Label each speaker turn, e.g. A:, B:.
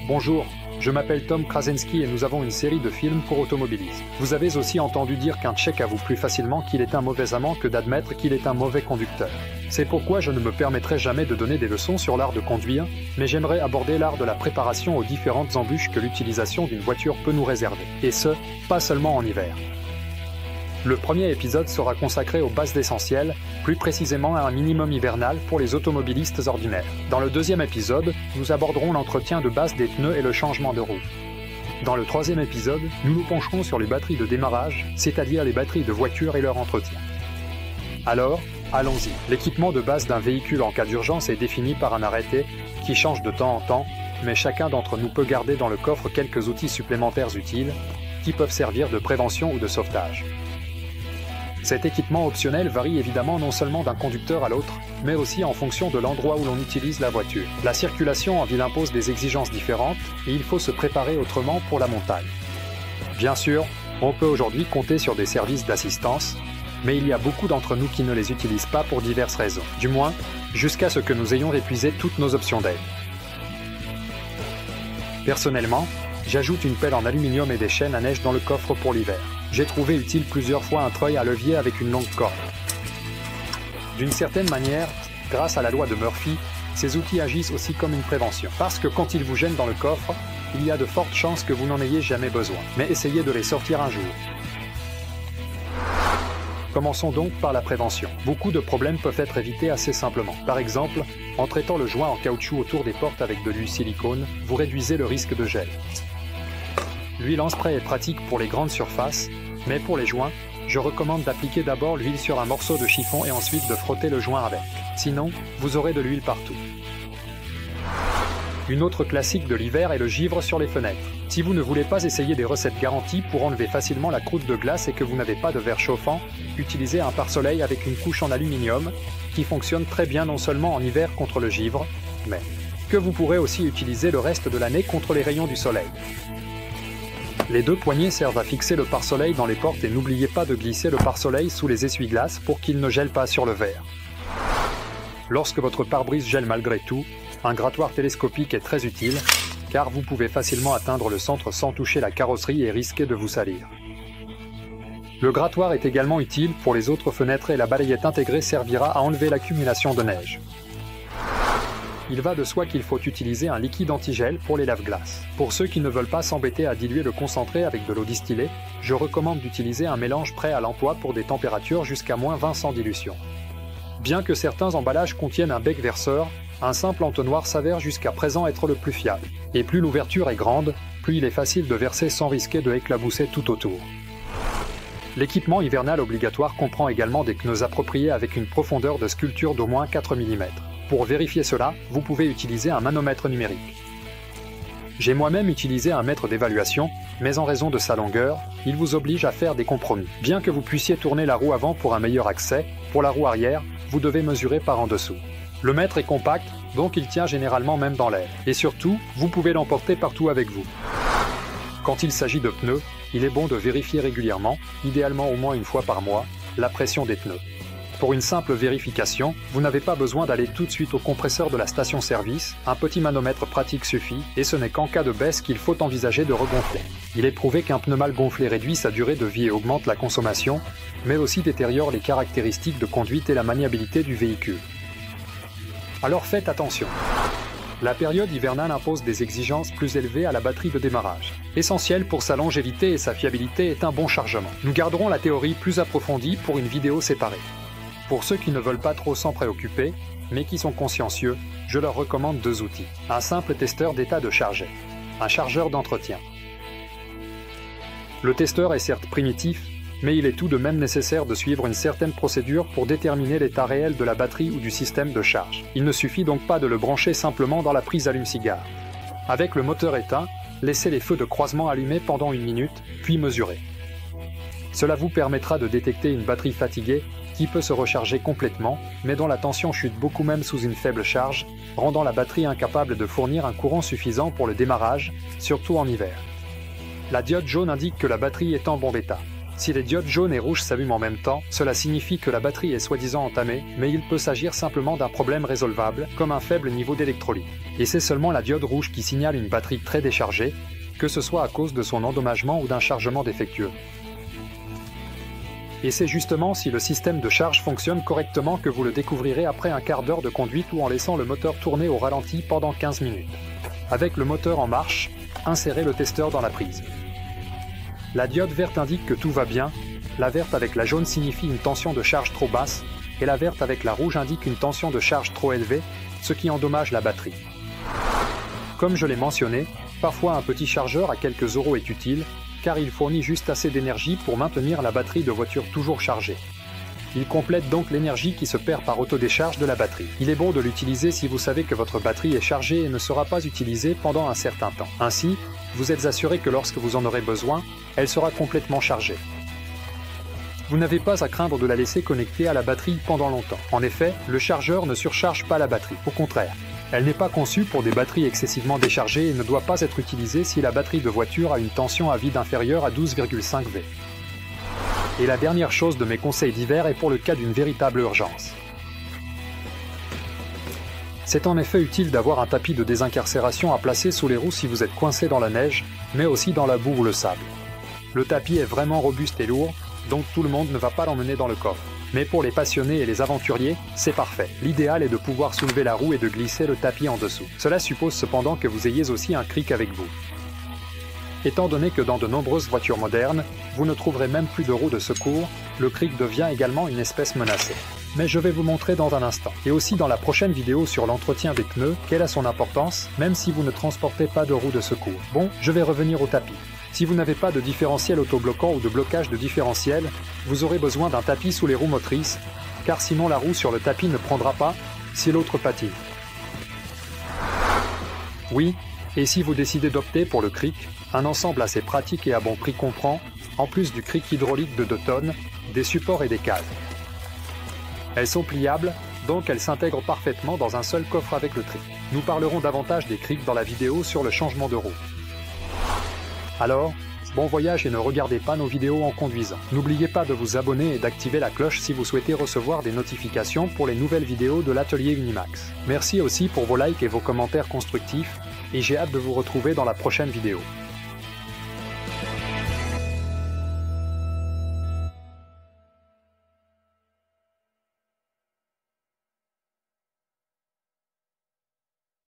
A: Bonjour, je m'appelle Tom Krasinski et nous avons une série de films pour automobilistes. Vous avez aussi entendu dire qu'un Tchèque avoue plus facilement qu'il est un mauvais amant que d'admettre qu'il est un mauvais conducteur. C'est pourquoi je ne me permettrai jamais de donner des leçons sur l'art de conduire, mais j'aimerais aborder l'art de la préparation aux différentes embûches que l'utilisation d'une voiture peut nous réserver. Et ce, pas seulement en hiver. Le premier épisode sera consacré aux bases d'essentiel, plus précisément à un minimum hivernal pour les automobilistes ordinaires. Dans le deuxième épisode, nous aborderons l'entretien de base des pneus et le changement de roue. Dans le troisième épisode, nous nous pencherons sur les batteries de démarrage, c'est-à-dire les batteries de voiture et leur entretien. Alors, allons-y. L'équipement de base d'un véhicule en cas d'urgence est défini par un arrêté qui change de temps en temps, mais chacun d'entre nous peut garder dans le coffre quelques outils supplémentaires utiles qui peuvent servir de prévention ou de sauvetage. Cet équipement optionnel varie évidemment non seulement d'un conducteur à l'autre, mais aussi en fonction de l'endroit où l'on utilise la voiture. La circulation en ville impose des exigences différentes et il faut se préparer autrement pour la montagne. Bien sûr, on peut aujourd'hui compter sur des services d'assistance, mais il y a beaucoup d'entre nous qui ne les utilisent pas pour diverses raisons, du moins jusqu'à ce que nous ayons épuisé toutes nos options d'aide. Personnellement, j'ajoute une pelle en aluminium et des chaînes à neige dans le coffre pour l'hiver. J'ai trouvé utile plusieurs fois un treuil à levier avec une longue corde. D'une certaine manière, grâce à la loi de Murphy, ces outils agissent aussi comme une prévention. Parce que quand ils vous gênent dans le coffre, il y a de fortes chances que vous n'en ayez jamais besoin. Mais essayez de les sortir un jour. Commençons donc par la prévention. Beaucoup de problèmes peuvent être évités assez simplement. Par exemple, en traitant le joint en caoutchouc autour des portes avec de l'huile silicone, vous réduisez le risque de gel. L'huile en spray est pratique pour les grandes surfaces, mais pour les joints, je recommande d'appliquer d'abord l'huile sur un morceau de chiffon et ensuite de frotter le joint avec. Sinon, vous aurez de l'huile partout. Une autre classique de l'hiver est le givre sur les fenêtres. Si vous ne voulez pas essayer des recettes garanties pour enlever facilement la croûte de glace et que vous n'avez pas de verre chauffant, utilisez un pare-soleil avec une couche en aluminium qui fonctionne très bien non seulement en hiver contre le givre, mais que vous pourrez aussi utiliser le reste de l'année contre les rayons du soleil. Les deux poignées servent à fixer le pare-soleil dans les portes et n'oubliez pas de glisser le pare-soleil sous les essuie-glaces pour qu'il ne gèle pas sur le verre. Lorsque votre pare-brise gèle malgré tout, un grattoir télescopique est très utile, car vous pouvez facilement atteindre le centre sans toucher la carrosserie et risquer de vous salir. Le grattoir est également utile pour les autres fenêtres et la balayette intégrée servira à enlever l'accumulation de neige. Il va de soi qu'il faut utiliser un liquide antigel pour les lave-glaces. Pour ceux qui ne veulent pas s'embêter à diluer le concentré avec de l'eau distillée, je recommande d'utiliser un mélange prêt à l'emploi pour des températures jusqu'à -20 sans dilution. Bien que certains emballages contiennent un bec verseur, un simple entonnoir s'avère jusqu'à présent être le plus fiable. Et plus l'ouverture est grande, plus il est facile de verser sans risquer de éclabousser tout autour. L'équipement hivernal obligatoire comprend également des pneus appropriés avec une profondeur de sculpture d'au moins 4 mm. Pour vérifier cela, vous pouvez utiliser un manomètre numérique. J'ai moi-même utilisé un mètre d'évaluation, mais en raison de sa longueur, il vous oblige à faire des compromis. Bien que vous puissiez tourner la roue avant pour un meilleur accès, pour la roue arrière, vous devez mesurer par en dessous. Le mètre est compact, donc il tient généralement même dans l'air. Et surtout, vous pouvez l'emporter partout avec vous. Quand il s'agit de pneus, il est bon de vérifier régulièrement, idéalement au moins une fois par mois, la pression des pneus. Pour une simple vérification, vous n'avez pas besoin d'aller tout de suite au compresseur de la station-service, un petit manomètre pratique suffit, et ce n'est qu'en cas de baisse qu'il faut envisager de regonfler. Il est prouvé qu'un pneu mal gonflé réduit sa durée de vie et augmente la consommation, mais aussi détériore les caractéristiques de conduite et la maniabilité du véhicule. Alors faites attention. La période hivernale impose des exigences plus élevées à la batterie de démarrage. Essentiel pour sa longévité et sa fiabilité est un bon chargement. Nous garderons la théorie plus approfondie pour une vidéo séparée. Pour ceux qui ne veulent pas trop s'en préoccuper, mais qui sont consciencieux, je leur recommande 2 outils. Un simple testeur d'état de charge, un chargeur d'entretien. Le testeur est certes primitif, mais il est tout de même nécessaire de suivre une certaine procédure pour déterminer l'état réel de la batterie ou du système de charge. Il ne suffit donc pas de le brancher simplement dans la prise allume-cigare. Avec le moteur éteint, laissez les feux de croisement allumés pendant 1 minute, puis mesurez. Cela vous permettra de détecter une batterie fatiguée qui peut se recharger complètement, mais dont la tension chute beaucoup même sous une faible charge, rendant la batterie incapable de fournir un courant suffisant pour le démarrage, surtout en hiver. La diode jaune indique que la batterie est en bon état. Si les diodes jaunes et rouges s'allument en même temps, cela signifie que la batterie est soi-disant entamée, mais il peut s'agir simplement d'un problème résolvable, comme un faible niveau d'électrolyte. Et c'est seulement la diode rouge qui signale une batterie très déchargée, que ce soit à cause de son endommagement ou d'un chargement défectueux. Et c'est justement si le système de charge fonctionne correctement que vous le découvrirez après un quart d'heure de conduite ou en laissant le moteur tourner au ralenti pendant 15 minutes. Avec le moteur en marche, insérez le testeur dans la prise. La diode verte indique que tout va bien, la verte avec la jaune signifie une tension de charge trop basse, et la verte avec la rouge indique une tension de charge trop élevée, ce qui endommage la batterie. Comme je l'ai mentionné, parfois un petit chargeur à quelques euros est utile, car il fournit juste assez d'énergie pour maintenir la batterie de voiture toujours chargée. Il complète donc l'énergie qui se perd par autodécharge de la batterie. Il est bon de l'utiliser si vous savez que votre batterie est chargée et ne sera pas utilisée pendant un certain temps. Ainsi, vous êtes assuré que lorsque vous en aurez besoin, elle sera complètement chargée. Vous n'avez pas à craindre de la laisser connectée à la batterie pendant longtemps. En effet, le chargeur ne surcharge pas la batterie, au contraire. Elle n'est pas conçue pour des batteries excessivement déchargées et ne doit pas être utilisée si la batterie de voiture a une tension à vide inférieure à 12,5 V. Et la dernière chose de mes conseils d'hiver est pour le cas d'une véritable urgence. C'est en effet utile d'avoir un tapis de désincarcération à placer sous les roues si vous êtes coincé dans la neige, mais aussi dans la boue ou le sable. Le tapis est vraiment robuste et lourd, donc tout le monde ne va pas l'emmener dans le coffre. Mais pour les passionnés et les aventuriers, c'est parfait. L'idéal est de pouvoir soulever la roue et de glisser le tapis en dessous. Cela suppose cependant que vous ayez aussi un cric avec vous. Étant donné que dans de nombreuses voitures modernes, vous ne trouverez même plus de roues de secours, le cric devient également une espèce menacée. Mais je vais vous montrer dans un instant. Et aussi dans la prochaine vidéo sur l'entretien des pneus, quelle a son importance, même si vous ne transportez pas de roues de secours. Bon, je vais revenir au tapis. Si vous n'avez pas de différentiel autobloquant ou de blocage de différentiel, vous aurez besoin d'un tapis sous les roues motrices, car sinon la roue sur le tapis ne prendra pas si l'autre patine. Oui, et si vous décidez d'opter pour le cric, un ensemble assez pratique et à bon prix comprend, en plus du cric hydraulique de 2 tonnes, des supports et des cases. Elles sont pliables, donc elles s'intègrent parfaitement dans un seul coffre avec le cric. Nous parlerons davantage des crics dans la vidéo sur le changement de roue. Alors, bon voyage et ne regardez pas nos vidéos en conduisant. N'oubliez pas de vous abonner et d'activer la cloche si vous souhaitez recevoir des notifications pour les nouvelles vidéos de l'atelier Unimax. Merci aussi pour vos likes et vos commentaires constructifs, et j'ai hâte de vous retrouver dans la prochaine vidéo.